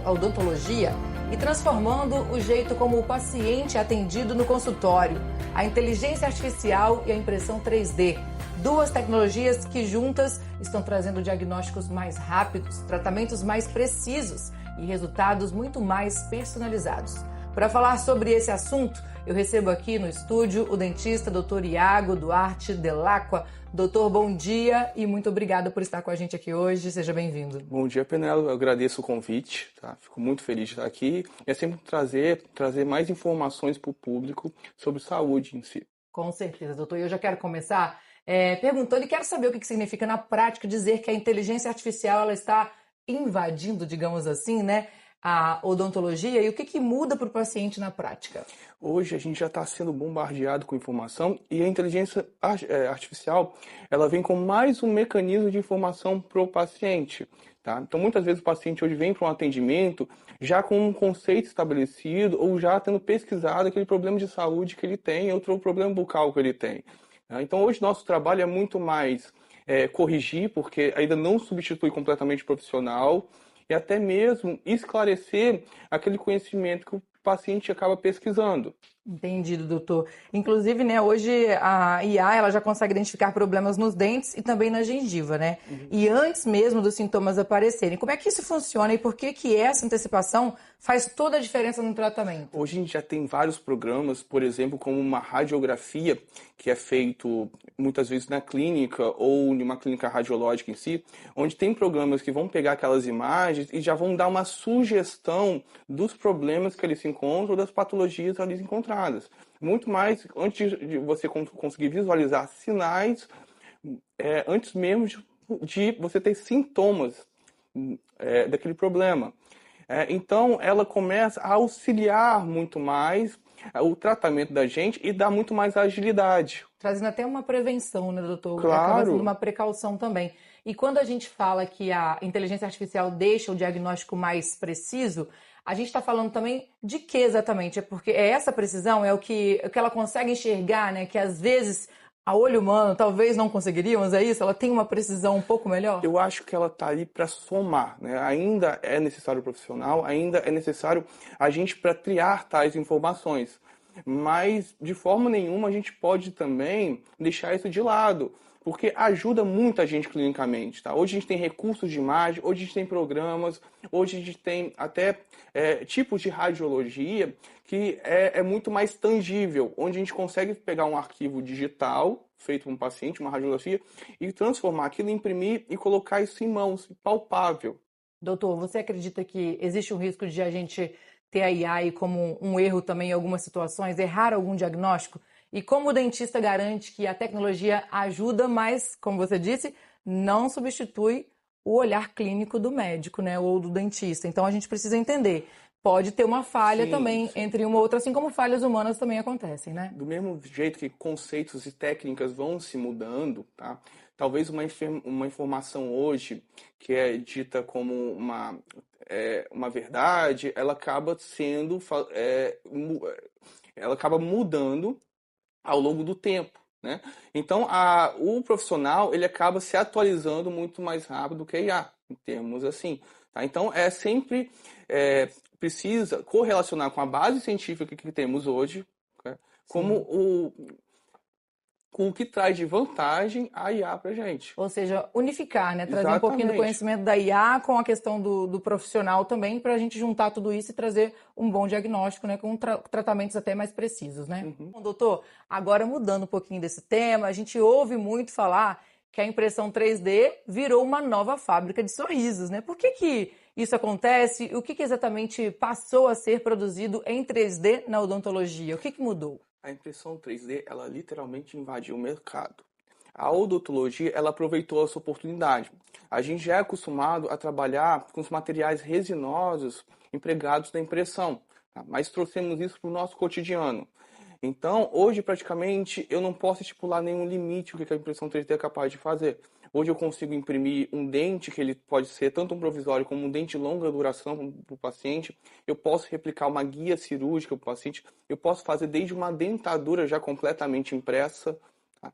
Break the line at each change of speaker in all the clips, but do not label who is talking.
a odontologia e transformando o jeito como o paciente é atendido no consultório. A inteligência artificial e a impressão 3D. Duas tecnologias que juntas estão trazendo diagnósticos mais rápidos, tratamentos mais precisos e resultados muito mais personalizados. Para falar sobre esse assunto, eu recebo aqui no estúdio o dentista Dr. Iago Duarte Dell'Acqua. Doutor, bom dia e muito obrigada por estar com a gente aqui hoje. Seja bem-vindo.
Bom dia, Penelo. Eu agradeço o convite, tá? Fico muito feliz de estar aqui. É sempre trazer mais informações para o público sobre saúde em si.
Com certeza, doutor. E eu já quero começar perguntando e quero saber o que significa na prática dizer que a inteligência artificial ela está invadindo, digamos assim, né, a odontologia e o que muda para o paciente na prática?
Hoje a gente já está sendo bombardeado com informação e a inteligência artificial ela vem com mais um mecanismo de informação para o paciente. Tá? Então muitas vezes o paciente hoje vem para um atendimento já com um conceito estabelecido ou já tendo pesquisado aquele problema de saúde que ele tem, outro problema bucal que ele tem. Tá? Então hoje nosso trabalho é muito mais corrigir, porque ainda não substitui completamente o profissional, e até mesmo esclarecer aquele conhecimento que o paciente acaba pesquisando.
Entendido, doutor. Inclusive, né, hoje a IA ela já consegue identificar problemas nos dentes e também na gengiva, né? E antes mesmo dos sintomas aparecerem. Como é que isso funciona e por que essa antecipação faz toda a diferença no tratamento?
Hoje a gente já tem vários programas, por exemplo, como uma radiografia, que é feito muitas vezes na clínica ou em uma clínica radiológica em si, onde tem programas que vão pegar aquelas imagens e já vão dar uma sugestão dos problemas que eles se encontram, das patologias ali encontradas. Muito mais antes de você conseguir visualizar sinais, antes mesmo de você ter sintomas daquele problema. Então, ela começa a auxiliar muito mais o tratamento da gente e dá muito mais agilidade.
Trazendo até uma prevenção, né, doutor?
Claro.
Acaba sendo uma precaução também. E quando a gente fala que a inteligência artificial deixa o diagnóstico mais preciso, a gente está falando também de que exatamente? É porque essa precisão é o que ela consegue enxergar, né? Que às vezes a olho humano talvez não conseguiríamos, é isso? Ela tem uma precisão um pouco melhor?
Eu acho que ela está ali para somar, né? Ainda é necessário o profissional, ainda é necessário a gente para triar tais informações. Mas, de forma nenhuma, a gente pode também deixar isso de lado, porque ajuda muito a gente clinicamente, tá? Hoje a gente tem recursos de imagem, hoje a gente tem programas, hoje a gente tem até tipos de radiologia que é muito mais tangível, onde a gente consegue pegar um arquivo digital feito por um paciente, uma radiografia, e transformar aquilo, imprimir e colocar isso em mãos, palpável.
Doutor, você acredita que existe um risco de a gente ter a IA aí como um erro também em algumas situações, errar algum diagnóstico? E como o dentista garante que a tecnologia ajuda, mas, como você disse, não substitui o olhar clínico do médico, né, ou do dentista. Então a gente precisa entender. Pode ter uma falha também entre uma ou outra, assim como falhas humanas também acontecem, né?
Do mesmo jeito que conceitos e técnicas vão se mudando, tá? Talvez uma informação hoje que é dita como uma verdade, ela acaba sendo, ela acaba mudando ao longo do tempo, né? Então, o profissional ele acaba se atualizando muito mais rápido que a IA, em termos assim. Tá? Então, sempre precisa correlacionar com a base científica que temos hoje, né? Como com o que traz de vantagem a IA para a gente.
Ou seja, unificar, né? Trazer um pouquinho do
Exatamente.
conhecimento da IA com a questão do profissional também, para a gente juntar tudo isso e trazer um bom diagnóstico, né? Com tratamentos até mais precisos, né? Bom, doutor, agora mudando um pouquinho desse tema, a gente ouve muito falar que a impressão 3D virou uma nova fábrica de sorrisos, né? Por que isso acontece? O que exatamente passou a ser produzido em 3D na odontologia? O que mudou?
A impressão 3D, ela literalmente invadiu o mercado. A odontologia, ela aproveitou essa oportunidade. A gente já é acostumado a trabalhar com os materiais resinosos empregados na impressão, tá? Mas trouxemos isso para o nosso cotidiano. Então, hoje, praticamente, eu não posso estipular nenhum limite o que a impressão 3D é capaz de fazer. Hoje eu consigo imprimir um dente, que ele pode ser tanto um provisório como um dente de longa duração para o paciente. Eu posso replicar uma guia cirúrgica para o paciente. Eu posso fazer desde uma dentadura já completamente impressa. Tá?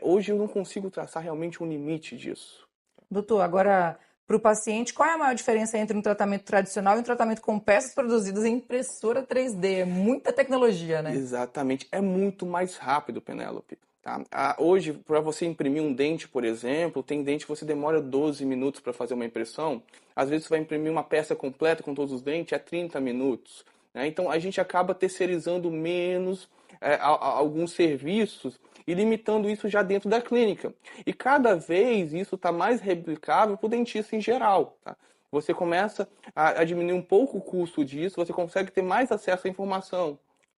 Hoje eu não consigo traçar realmente um limite disso.
Doutor, agora para o paciente. Qual é a maior diferença entre um tratamento tradicional e um tratamento com peças produzidas em impressora 3D? É muita tecnologia, né?
Exatamente. É muito mais rápido, Penélope. Tá? Hoje, para você imprimir um dente, por exemplo, tem dente que você demora 12 minutos para fazer uma impressão. Às vezes você vai imprimir uma peça completa com todos os dentes, é 30 minutos. Né? Então a gente acaba terceirizando menos alguns serviços e limitando isso já dentro da clínica. E cada vez isso está mais replicável para o dentista em geral. Tá? Você começa a diminuir um pouco o custo disso, você consegue ter mais acesso à informação.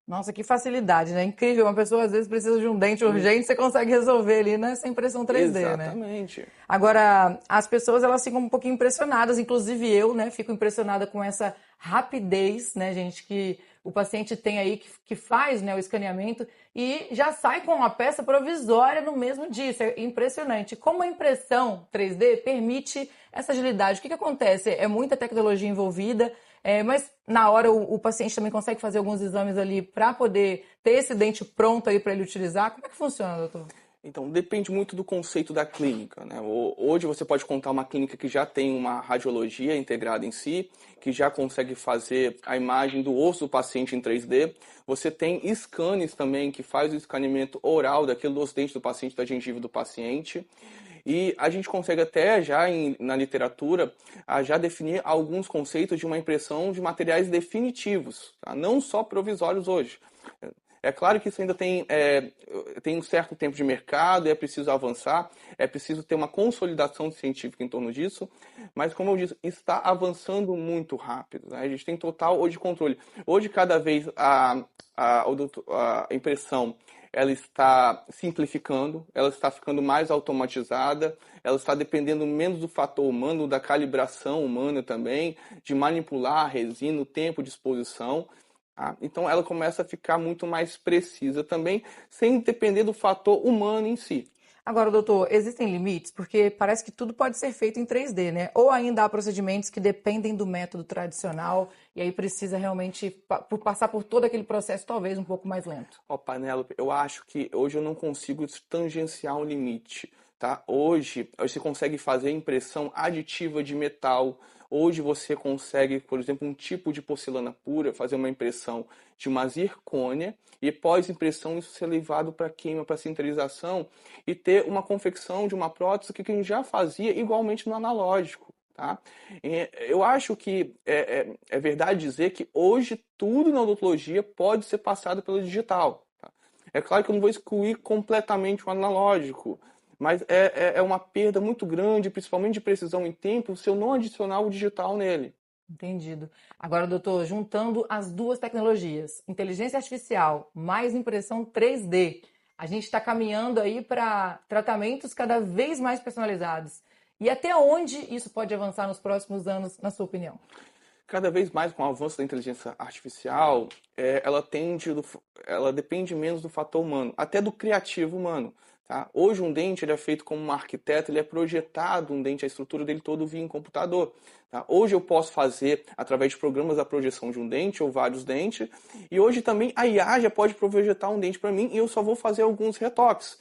Nossa, que facilidade, né? Incrível. Uma pessoa às vezes precisa de um dente urgente, você consegue resolver ali nessa impressão 3D, né?
Exatamente.
Agora, as pessoas elas ficam um pouquinho impressionadas, inclusive eu, né? Fico impressionada com essa rapidez, né, gente, que o paciente tem aí, que faz, né, o escaneamento e já sai com uma peça provisória no mesmo dia. Isso é impressionante. Como a impressão 3D permite essa agilidade? O que acontece? É muita tecnologia envolvida. Mas na hora o paciente também consegue fazer alguns exames ali para poder ter esse dente pronto aí para ele utilizar? Como é que funciona, doutor?
Então, depende muito do conceito da clínica, né? Hoje você pode contar uma clínica que já tem uma radiologia integrada em si, que já consegue fazer a imagem do osso do paciente em 3D. Você tem scanners também, que faz o escaneamento oral daquilo dos dentes do paciente, da gengiva do paciente. E a gente consegue até já na literatura já definir alguns conceitos de uma impressão de materiais definitivos, tá? Não só provisórios hoje. É claro que isso ainda tem um certo tempo de mercado, é preciso avançar, é preciso ter uma consolidação científica em torno disso, mas como eu disse, está avançando muito rápido, né? A gente tem total hoje controle. Hoje, cada vez a impressão ela está simplificando, ela está ficando mais automatizada, ela está dependendo menos do fator humano, da calibração humana também, de manipular a resina, o tempo de exposição. Tá? Então ela começa a ficar muito mais precisa também, sem depender do fator humano em si.
Agora, doutor, existem limites? Porque parece que tudo pode ser feito em 3D, né? Ou ainda há procedimentos que dependem do método tradicional e aí precisa realmente passar por todo aquele processo, talvez um pouco mais lento.
Ó, Penélope, eu acho que hoje eu não consigo tangenciar um limite, tá? Hoje você consegue fazer impressão aditiva de metal. Hoje você consegue, por exemplo, um tipo de porcelana pura, fazer uma impressão de uma zircônia e pós-impressão isso ser levado para queima, para sinterização e ter uma confecção de uma prótese que a gente já fazia igualmente no analógico. Tá? Eu acho que é verdade dizer que hoje tudo na odontologia pode ser passado pelo digital. Tá? É claro que eu não vou excluir completamente o analógico, mas é uma perda muito grande, principalmente de precisão em tempo, se eu não adicionar o digital nele.
Entendido. Agora, doutor, juntando as duas tecnologias, inteligência artificial mais impressão 3D, a gente está caminhando aí para tratamentos cada vez mais personalizados. E até onde isso pode avançar nos próximos anos, na sua opinião?
Cada vez mais com o avanço da inteligência artificial, ela depende menos do fator humano, até do criativo humano. Tá? Hoje um dente ele é feito como um arquiteto, ele é projetado um dente, a estrutura dele todo via em computador. Tá? Hoje eu posso fazer, através de programas, a projeção de um dente ou vários dentes, e hoje também a IA já pode projetar um dente para mim e eu só vou fazer alguns retoques.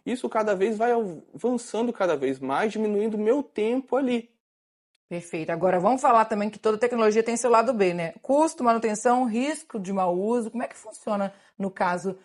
Isso cada vez vai avançando cada vez mais, diminuindo o meu tempo ali.
Perfeito. Agora vamos falar também que toda tecnologia tem seu lado B, né? Custo, manutenção, risco de mau uso. Como é que funciona no caso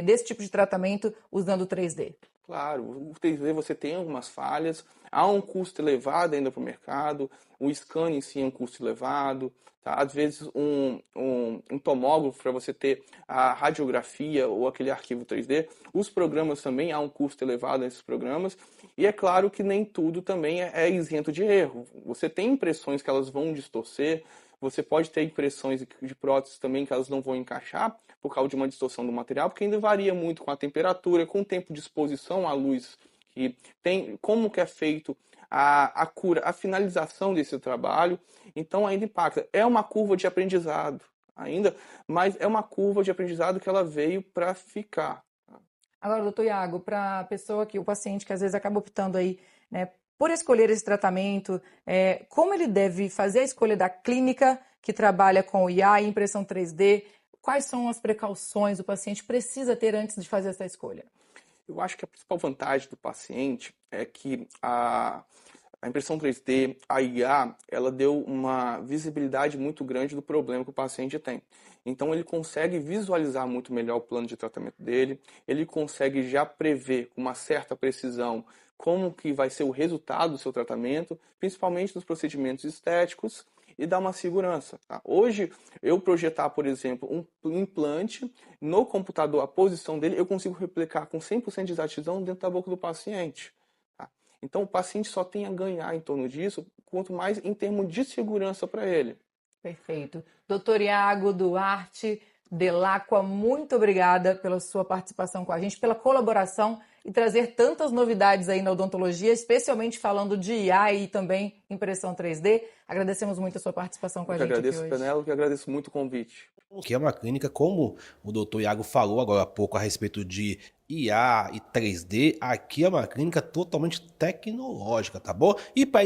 desse tipo de tratamento usando o 3D?
Claro, o 3D você tem algumas falhas, há um custo elevado ainda para o mercado, o scan em si é um custo elevado, tá? Às vezes um tomógrafo para você ter a radiografia ou aquele arquivo 3D, os programas também há um custo elevado nesses programas, e é claro que nem tudo também é isento de erro. Você tem impressões que elas vão distorcer, você pode ter impressões de próteses também que elas não vão encaixar por causa de uma distorção do material, porque ainda varia muito com a temperatura, com o tempo de exposição à luz, que tem, como que é feito a cura, a finalização desse trabalho. Então ainda impacta. É uma curva de aprendizado ainda, mas é uma curva de aprendizado que ela veio para ficar.
Agora, doutor Iago, para a pessoa o paciente que às vezes acaba optando aí, né, por escolher esse tratamento, como ele deve fazer a escolha da clínica que trabalha com IA e impressão 3D? Quais são as precauções o paciente precisa ter antes de fazer essa escolha?
Eu acho que a principal vantagem do paciente é que A impressão 3D, a IA, ela deu uma visibilidade muito grande do problema que o paciente tem. Então ele consegue visualizar muito melhor o plano de tratamento dele, ele consegue já prever com uma certa precisão como que vai ser o resultado do seu tratamento, principalmente nos procedimentos estéticos, e dar uma segurança. Tá? Hoje, eu projetar, por exemplo, um implante no computador, a posição dele, eu consigo replicar com 100% de exatidão dentro da boca do paciente. Tá? Então, o paciente só tem a ganhar em torno disso, quanto mais em termos de segurança para ele.
Perfeito. Doutor Iago Duarte Delacqua, muito obrigada pela sua participação com a gente, pela colaboração e trazer tantas novidades aí na odontologia, especialmente falando de IA e também impressão 3D. Agradecemos muito a sua participação com a gente aqui hoje.
Eu agradeço, Penélope, e agradeço muito o convite.
Que é uma clínica, como o doutor Iago falou agora há pouco a respeito de IA e 3D, aqui é uma clínica totalmente tecnológica, tá bom? E para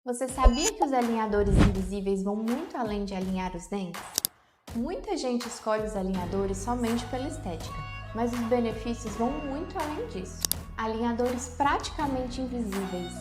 Você sabia que os alinhadores invisíveis vão muito além de alinhar os dentes? Muita gente escolhe os alinhadores somente pela estética, mas os benefícios vão muito além disso. Alinhadores praticamente invisíveis,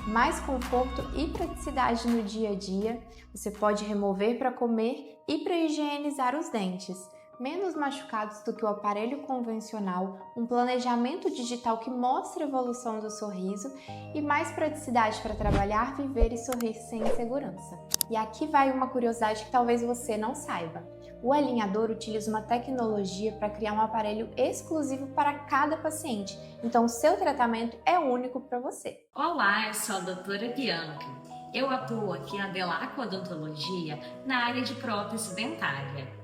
mais conforto e praticidade no dia a dia, você pode remover para comer e para higienizar os dentes. menos machucados do que o aparelho convencional, um planejamento digital que mostra a evolução do sorriso e mais praticidade para trabalhar, viver e sorrir sem insegurança. E aqui vai uma curiosidade que talvez você não saiba. O alinhador utiliza uma tecnologia para criar um aparelho exclusivo para cada paciente, então o seu tratamento é único para você.
Olá, eu sou a doutora Bianca. Eu atuo aqui na Delaco Odontologia na área de prótese dentária.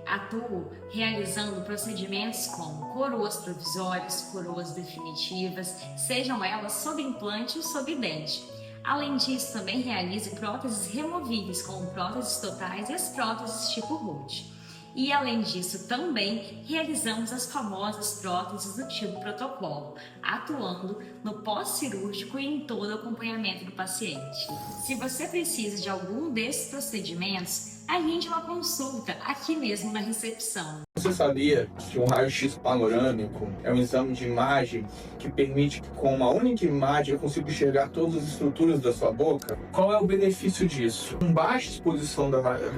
Atuo realizando procedimentos como coroas provisórias, coroas definitivas, sejam elas sob implante ou sob dente. Além disso, também realizo próteses removíveis, como próteses totais e as próteses tipo Root. E além disso, também realizamos as famosas próteses do tipo protocolo, atuando no pós-cirúrgico e em todo o acompanhamento do paciente. Se você precisa de algum desses procedimentos, agende uma consulta aqui mesmo na recepção.
Você sabia que um raio-x panorâmico é um exame de imagem que permite que com uma única imagem eu consiga enxergar todas as estruturas da sua boca? Qual é o benefício disso? Com baixa exposição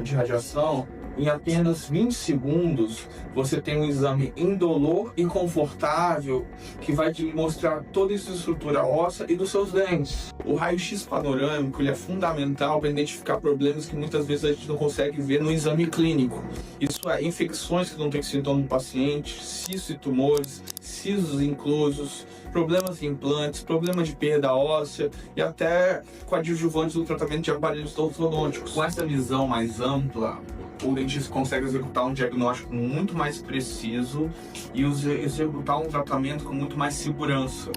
de radiação, em apenas 20 segundos, você tem um exame indolor e confortável que vai te mostrar toda essa estrutura óssea e dos seus dentes. O raio-x panorâmico ele é fundamental para identificar problemas que muitas vezes a gente não consegue ver no exame clínico. Isso é infecções que não têm sintoma no paciente, cistos e tumores, sisos inclusos, problemas de implantes, problemas de perda óssea e até coadjuvantes do tratamento de aparelhos ortodônticos. Com essa visão mais ampla, o dentista consegue executar um diagnóstico muito mais preciso e executar um tratamento com muito mais segurança.